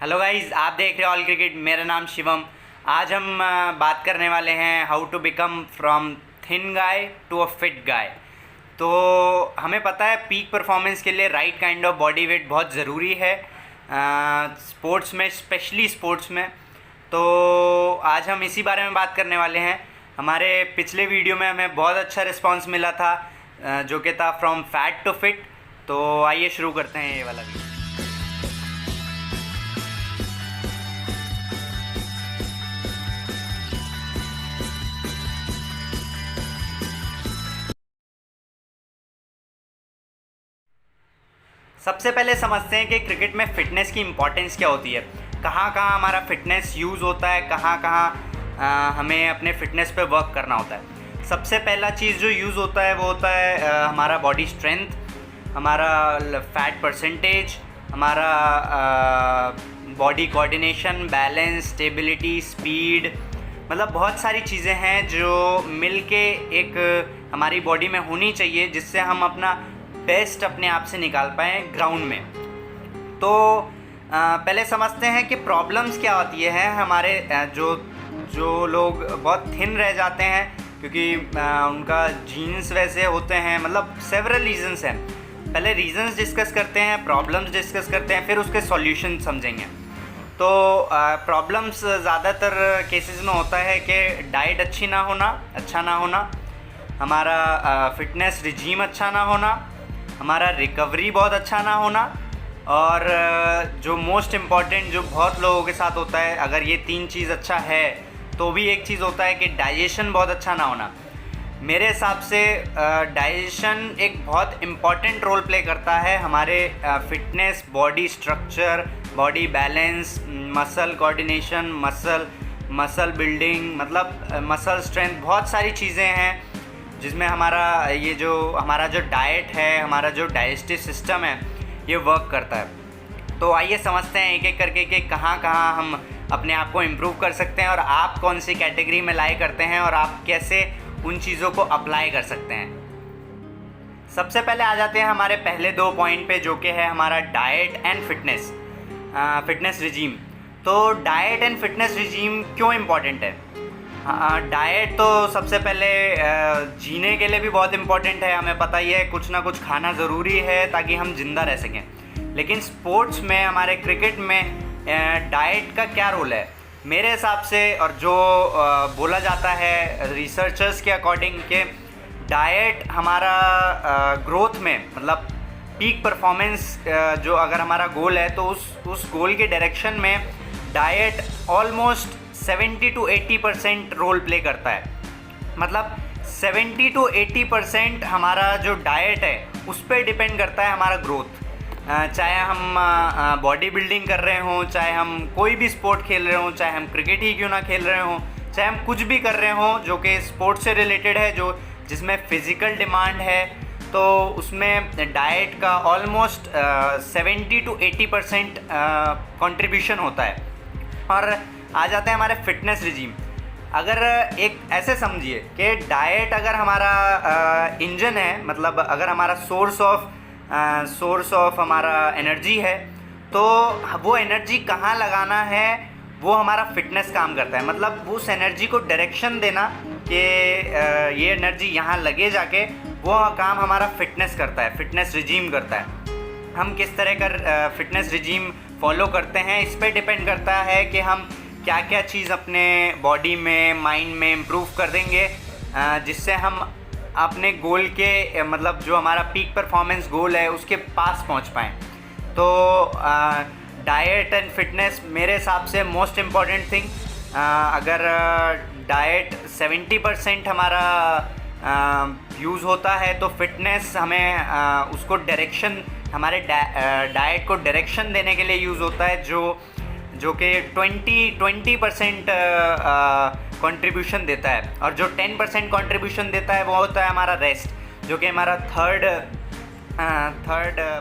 Hello guys, आप देख रहे हो ऑल क्रिकेट। मेरा नाम शिवम। आज हम बात करने वाले हैं how to become from thin guy to a fit guy. तो हमें पता है पीक परफॉर्मेंस के लिए right kind of body weight बहुत ज़रूरी है स्पोर्ट्स में, स्पेशली स्पोर्ट्स में। तो आज हम इसी बारे में बात करने वाले हैं। हमारे पिछले वीडियो में हमें बहुत अच्छा रिस्पांस मिला था जो कि था फ्रॉम फैट टू फिट। तो आइए शुरू करते हैं ये वाला वीडियो। सबसे पहले समझते हैं कि क्रिकेट में फ़िटनेस की इम्पोर्टेंस क्या होती है, कहाँ कहाँ हमारा फ़िटनेस यूज़ होता है, कहाँ कहाँ हमें अपने फ़िटनेस पे वर्क करना होता है। सबसे पहला चीज़ जो यूज़ होता है वो होता है हमारा बॉडी स्ट्रेंथ, हमारा फैट परसेंटेज, हमारा body coordination, balance, stability, speed. मतलब बहुत सारी चीज़ें हैं जो मिल के एक हमारी बॉडी में होनी चाहिए जिससे हम अपना बेस्ट अपने आप से निकाल पाएँ ग्राउंड में। तो पहले समझते हैं कि प्रॉब्लम्स क्या होती है हमारे जो लोग बहुत थिन रह जाते हैं क्योंकि उनका जीन्स वैसे होते हैं। मतलब सेवरल रीजंस हैं। पहले रीजंस डिस्कस करते हैं, प्रॉब्लम्स डिस्कस करते हैं, फिर उसके सॉल्यूशन समझेंगे। तो प्रॉब्लम्स ज़्यादातर केसेस में होता है कि डाइट अच्छी ना होना, अच्छा ना होना, हमारा फिटनेस रिजीम अच्छा ना होना, हमारा रिकवरी बहुत अच्छा ना होना, और जो मोस्ट इम्पॉर्टेंट जो बहुत लोगों के साथ होता है, अगर ये तीन चीज़ अच्छा है तो भी एक चीज़ होता है कि डाइजेशन बहुत अच्छा ना होना। मेरे हिसाब से डाइजेशन एक बहुत इम्पॉर्टेंट रोल प्ले करता है हमारे fitness, body structure, body balance, muscle coordination, muscle building, मतलब मसल स्ट्रेंथ। बहुत सारी चीज़ें हैं जिसमें हमारा जो डाइट है, हमारा जो डाइजेस्टिव सिस्टम है, ये वर्क करता है। तो आइए समझते हैं एक एक करके कि कहाँ कहाँ हम अपने आप को इम्प्रूव कर सकते हैं और आप कौन सी कैटेगरी में लाई करते हैं और आप कैसे उन चीज़ों को अप्लाई कर सकते हैं। सबसे पहले आ जाते हैं हमारे पहले दो पॉइंट पे, जो कि है हमारा डाइट एंड फिटनेस रिजीम। तो डाइट एंड फिटनेस रिजीम क्यों इम्पॉर्टेंट है? डाइट तो सबसे पहले जीने के लिए भी बहुत इम्पॉर्टेंट है। हमें पता ही है कुछ ना कुछ खाना ज़रूरी है ताकि हम ज़िंदा रह सकें। लेकिन स्पोर्ट्स में, हमारे क्रिकेट में डाइट का क्या रोल है मेरे हिसाब से, और जो बोला जाता है रिसर्चर्स के अकॉर्डिंग के डाइट हमारा ग्रोथ में, मतलब पीक परफॉर्मेंस जो अगर हमारा गोल है तो उस गोल के डायरेक्शन में diet almost 70 to 80% role play करता है। मतलब 70 to 80% हमारा जो डाइट है उस पर डिपेंड करता है हमारा ग्रोथ। चाहे हम बॉडी बिल्डिंग कर रहे हों, चाहे हम कोई भी स्पोर्ट खेल रहे हों, चाहे हम क्रिकेट ही क्यों ना खेल रहे हों, चाहे हम कुछ भी कर रहे हों जो कि स्पोर्ट्स से रिलेटेड है, जिसमें फ़िज़िकल डिमांड है, तो उसमें डाइट का ऑलमोस्ट 70 to 80% कंट्रीब्यूशन होता है। और आ जाते हैं हमारे फिटनेस रिजीम। अगर एक ऐसे समझिए कि डाइट अगर हमारा इंजन है, मतलब अगर हमारा सोर्स ऑफ हमारा एनर्जी है, तो वो एनर्जी कहाँ लगाना है वो हमारा फिटनेस काम करता है। मतलब उस एनर्जी को डायरेक्शन देना कि ये एनर्जी यहाँ लगे जाके, वो काम हमारा फिटनेस करता है, फिटनेस रिजीम करता है। हम किस तरह का फिटनेस रिजीम फॉलो करते हैं इस पर डिपेंड करता है कि हम क्या क्या चीज़ अपने बॉडी में, माइंड में इम्प्रूव कर देंगे जिससे हम अपने गोल के, मतलब जो हमारा पीक परफॉर्मेंस गोल है उसके पास पहुंच पाएँ। तो डाइट एंड फिटनेस मेरे हिसाब से मोस्ट इम्पॉर्टेंट थिंग। अगर डाइट 70% हमारा यूज़ होता है तो फिटनेस हमें उसको डायरेक्शन, हमारे डाइट को डायरेक्शन देने के लिए यूज़ होता है, जो कि 20% कंट्रीब्यूशन देता है। और जो 10% कंट्रीब्यूशन देता है वो होता है हमारा रेस्ट, जो कि हमारा थर्ड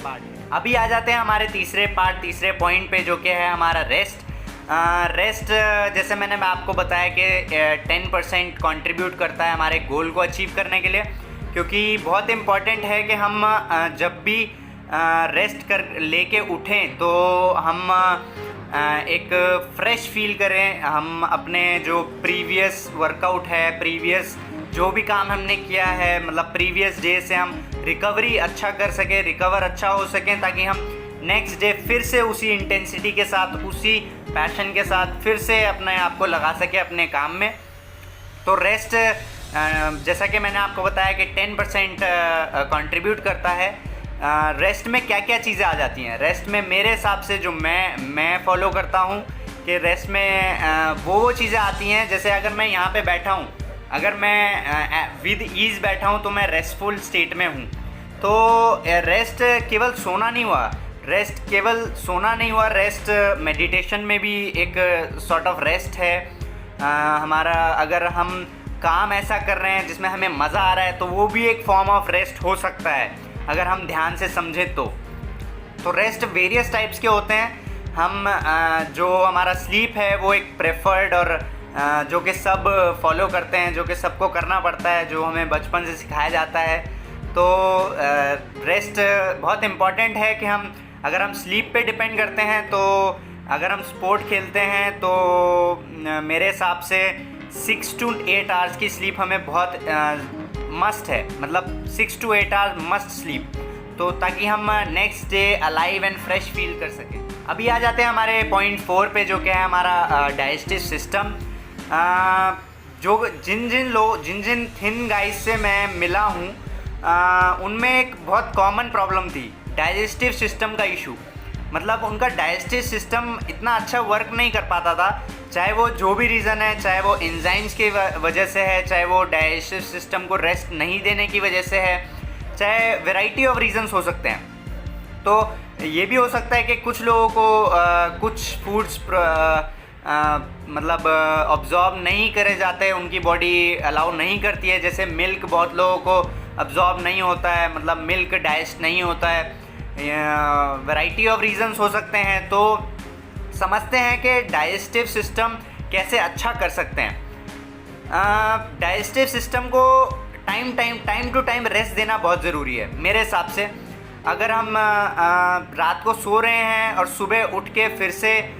पार्ट। अभी आ जाते हैं हमारे तीसरे पॉइंट पे, जो कि है हमारा रेस्ट। जैसे मैंने आपको बताया कि 10% कंट्रीब्यूट करता है हमारे गोल को अचीव करने के लिए, क्योंकि बहुत इम्पॉर्टेंट है कि हम जब भी रेस्ट कर लेके उठें तो हम एक फ्रेश फील करें, हम अपने जो प्रीवियस वर्कआउट है, प्रीवियस जो भी काम हमने किया है, मतलब प्रीवियस डे से हम रिकवरी अच्छा कर सकें, रिकवर अच्छा हो सकें, ताकि हम नेक्स्ट डे फिर से उसी इंटेंसिटी के साथ, उसी पैशन के साथ फिर से अपने आप को लगा सके अपने काम में। तो रेस्ट जैसा कि मैंने आपको बताया कि 10% कंट्रीब्यूट करता है। रेस्ट में क्या क्या चीज़ें आ जाती हैं? रेस्ट में मेरे हिसाब से जो मैं फॉलो करता हूँ कि रेस्ट में वो चीज़ें आती हैं, जैसे अगर मैं यहाँ पे बैठा हूँ, अगर मैं विद ईज़ बैठा हूँ तो मैं रेस्टफुल स्टेट में हूँ। तो रेस्ट केवल सोना नहीं हुआ, रेस्ट मेडिटेशन में भी एक सॉर्ट ऑफ रेस्ट है हमारा। अगर हम काम ऐसा कर रहे हैं जिसमें हमें मज़ा आ रहा है तो वो भी एक फॉर्म ऑफ रेस्ट हो सकता है, अगर हम ध्यान से समझें तो रेस्ट वेरियस टाइप्स के होते हैं। हम जो हमारा स्लीप है वो एक प्रेफर्ड और जो कि सब फॉलो करते हैं, जो कि सबको करना पड़ता है, जो हमें बचपन से सिखाया जाता है। तो रेस्ट बहुत इम्पॉर्टेंट है कि हम, अगर हम स्लीप पे डिपेंड करते हैं, तो अगर हम स्पोर्ट खेलते हैं तो मेरे हिसाब से 6 to 8 आवर्स की स्लीप हमें बहुत मस्ट है, मतलब 6 to 8 आवर्स मस्ट स्लीप, तो ताकि हम next day alive and fresh feel कर सकें। अभी आ जाते हैं हमारे पॉइंट 4 पे, जो क्या है हमारा डाइजेस्टिव सिस्टम। जो जिन थिन गाइज से मैं मिला हूँ उनमें एक बहुत कॉमन प्रॉब्लम थी, डाइजेस्टिव सिस्टम का इशू। मतलब उनका डाइजेस्टिव सिस्टम इतना अच्छा वर्क नहीं कर पाता था, चाहे वो जो भी रीज़न है, चाहे वो एंजाइम्स की वजह से है, चाहे वो डाइजेस्टिव सिस्टम को रेस्ट नहीं देने की वजह से है, चाहे वैरायटी ऑफ रीजंस हो सकते हैं। तो ये भी हो सकता है कि कुछ लोगों को कुछ फूड्स मतलब अब्जॉर्ब नहीं करे जाते, उनकी बॉडी अलाउ नहीं करती है। जैसे मिल्क बहुत लोगों को अब्जॉर्ब नहीं होता है, मतलब मिल्क डाइजेस्ट नहीं होता है, वैरायटी ऑफ रीजंस हो सकते हैं। तो समझते हैं कि डाइजेस्टिव सिस्टम कैसे अच्छा कर सकते हैं। डाइजेस्टिव सिस्टम को टाइम टू टाइम रेस्ट देना बहुत ज़रूरी है मेरे हिसाब से। अगर हम रात को सो रहे हैं और सुबह उठ के फिर से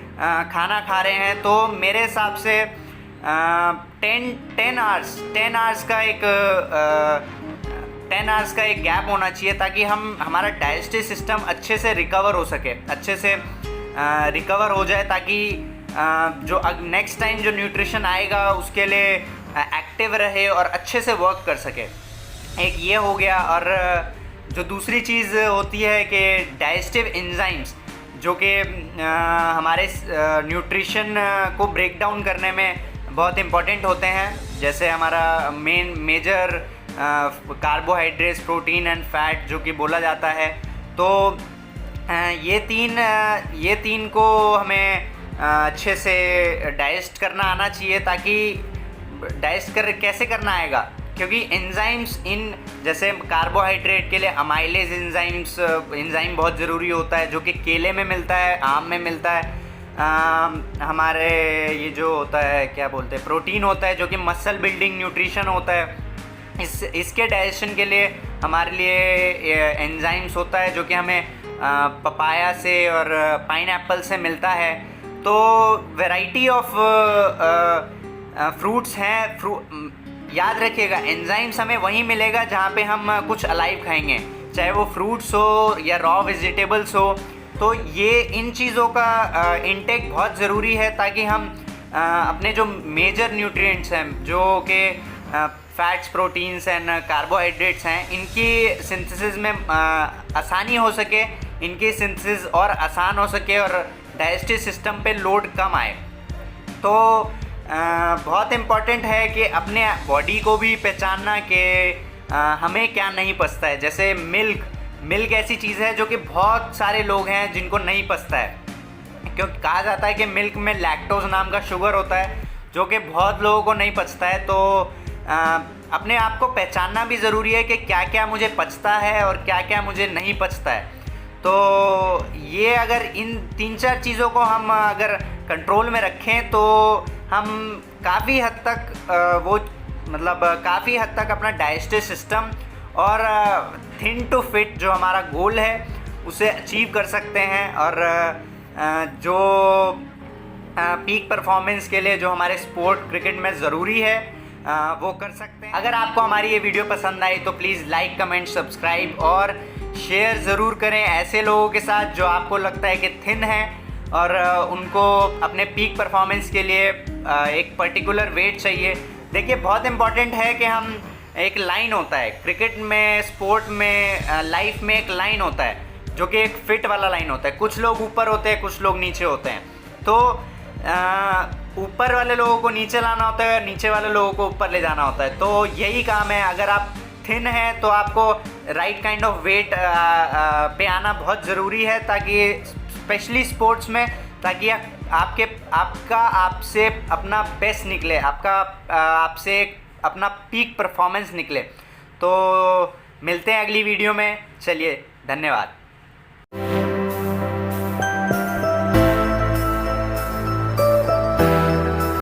खाना खा रहे हैं, तो मेरे हिसाब से 10 आवर्स का एक गैप होना चाहिए, ताकि हमारा डाइजेस्टिव सिस्टम अच्छे से रिकवर हो सके, अच्छे से रिकवर हो जाए, ताकि जो नेक्स्ट टाइम जो न्यूट्रिशन आएगा उसके लिए एक्टिव रहे और अच्छे से वर्क कर सके। एक ये हो गया। और जो दूसरी चीज़ होती है कि डाइजेस्टिव एंजाइम्स, जो कि हमारे न्यूट्रिशन को ब्रेक डाउन करने में बहुत इम्पॉर्टेंट होते हैं। जैसे हमारा major carbohydrates, protein and fat जो कि बोला जाता है। तो ये तीन को हमें अच्छे से डाइजेस्ट करना आना चाहिए, ताकि कैसे करना आएगा, क्योंकि एंजाइम्स जैसे कार्बोहाइड्रेट के लिए अमाइलेज एंजाइम बहुत ज़रूरी होता है, जो कि केले में मिलता है, आम में मिलता है। हमारे ये जो होता है क्या बोलते हैं, प्रोटीन होता है, जो कि मसल बिल्डिंग न्यूट्रिशन होता है। इसके डाइजेशन के लिए हमारे लिए एंजाइम्स होता है, जो कि हमें पपाया से और पाइनएप्पल से मिलता है। तो वैरायटी ऑफ फ्रूट्स हैं। याद रखिएगा, एंजाइम्स हमें वहीं मिलेगा जहाँ पे हम कुछ अलाइव खाएंगे, चाहे वो फ्रूट्स हो या रॉ वेजिटेबल्स हो। तो ये इन चीज़ों का इंटेक बहुत ज़रूरी है, ताकि हम अपने जो मेजर न्यूट्रिएंट्स हैं, जो कि फैट्स, प्रोटीन्स एंड कार्बोहाइड्रेट्स हैं, इनकी सिंथेसिस में आसानी हो सके, इनकी सिंथेसिस और आसान हो सके और डाइजेस्टिव सिस्टम पे लोड कम आए। तो बहुत इम्पॉर्टेंट है कि अपने बॉडी को भी पहचानना कि हमें क्या नहीं पचता है। जैसे मिल्क ऐसी चीज़ है जो कि बहुत सारे लोग हैं जिनको नहीं पचता है, क्योंकि कहा जाता है कि मिल्क में लैक्टोज नाम का शुगर होता है, जो कि बहुत लोगों को नहीं पचता है। तो अपने आप को पहचानना भी ज़रूरी है कि क्या क्या मुझे पचता है और क्या क्या मुझे नहीं पचता है। तो ये अगर इन 3-4 चीज़ों को हम अगर कंट्रोल में रखें, तो हम काफ़ी हद तक अपना डाइजेस्टिव सिस्टम और थिन टू फिट जो हमारा गोल है उसे अचीव कर सकते हैं। और जो पीक परफॉर्मेंस के लिए जो हमारे स्पोर्ट क्रिकेट में ज़रूरी है वो कर सकते हैं। अगर आपको हमारी ये वीडियो पसंद आई तो प्लीज़ लाइक, कमेंट, सब्सक्राइब और शेयर ज़रूर करें ऐसे लोगों के साथ जो आपको लगता है कि थिन है और उनको अपने पीक परफॉर्मेंस के लिए एक पर्टिकुलर वेट चाहिए। देखिए, बहुत इम्पॉर्टेंट है कि हम एक लाइन होता है क्रिकेट में, स्पोर्ट में, लाइफ में एक लाइन होता है जो कि एक फिट वाला लाइन होता है। कुछ लोग ऊपर होते हैं, कुछ लोग नीचे होते हैं। तो ऊपर वाले लोगों को नीचे लाना होता है, नीचे वाले लोगों को ऊपर ले जाना होता है। तो यही काम है। अगर आप थिन है तो आपको राइट काइंड ऑफ वेट पे आना बहुत ज़रूरी है, ताकि स्पेशली स्पोर्ट्स में, ताकि आपसे अपना बेस्ट निकले, आपसे अपना पीक परफॉर्मेंस निकले। तो मिलते हैं अगली वीडियो में। चलिए, धन्यवाद।